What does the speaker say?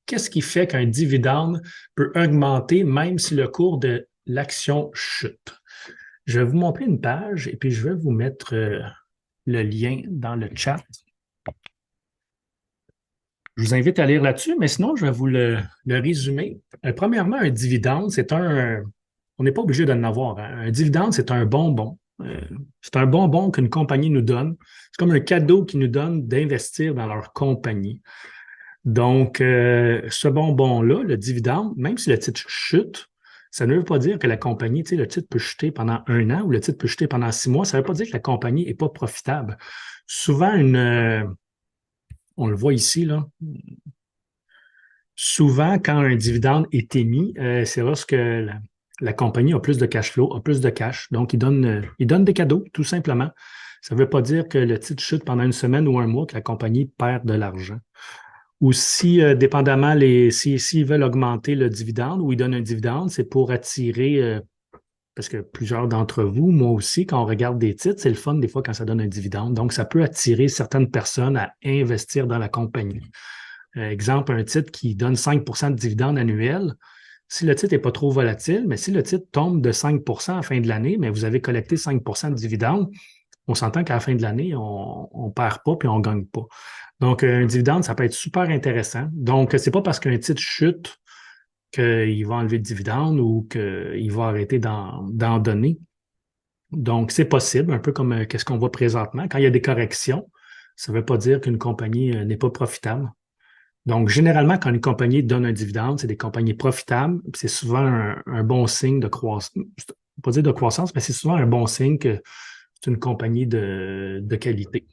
qu'est-ce qui fait qu'un dividende peut augmenter même si le cours de l'action chute? Je vais vous montrer une page et puis je vais vous mettre le lien dans le chat. Je vous invite à lire là-dessus, mais sinon, je vais vous le résumer. Premièrement, un dividende, on n'est pas obligé d'en avoir, hein. Un dividende, c'est un bonbon. C'est un bonbon qu'une compagnie nous donne. C'est comme un cadeau qu'ils nous donnent d'investir dans leur compagnie. Donc, ce bonbon-là, le dividende, même si le titre chute, ça ne veut pas dire que la compagnie, tu sais, le titre peut chuter pendant 1 an ou le titre peut chuter pendant 6 mois. Ça ne veut pas dire que la compagnie n'est pas profitable. Souvent, on le voit ici, là. Souvent, quand un dividende est émis, c'est lorsque la compagnie a plus de cash flow, a plus de cash. Donc, il donne des cadeaux, tout simplement. Ça ne veut pas dire que le titre chute pendant une semaine ou un mois, que la compagnie perd de l'argent. Ou si, dépendamment, s'ils veulent augmenter le dividende ou ils donnent un dividende, c'est pour attirer, parce que plusieurs d'entre vous, moi aussi, quand on regarde des titres, c'est le fun des fois quand ça donne un dividende. Donc, ça peut attirer certaines personnes à investir dans la compagnie. Exemple, un titre qui donne 5 de dividende annuel. Si le titre n'est pas trop volatile, mais si le titre tombe de 5 à la fin de l'année, mais vous avez collecté 5 de dividende, on s'entend qu'à la fin de l'année, on ne perd pas puis on ne gagne pas. Donc, un dividende, ça peut être super intéressant. Donc, c'est pas parce qu'un titre chute qu'il va enlever le dividende ou qu'il va arrêter d'en donner. Donc, c'est possible, un peu comme qu'est-ce qu'on voit présentement. Quand il y a des corrections, ça ne veut pas dire qu'une compagnie n'est pas profitable. Donc, généralement, quand une compagnie donne un dividende, c'est des compagnies profitables. C'est souvent un bon signe de croissance. Pas dire de croissance, mais c'est souvent un bon signe que c'est une compagnie de qualité.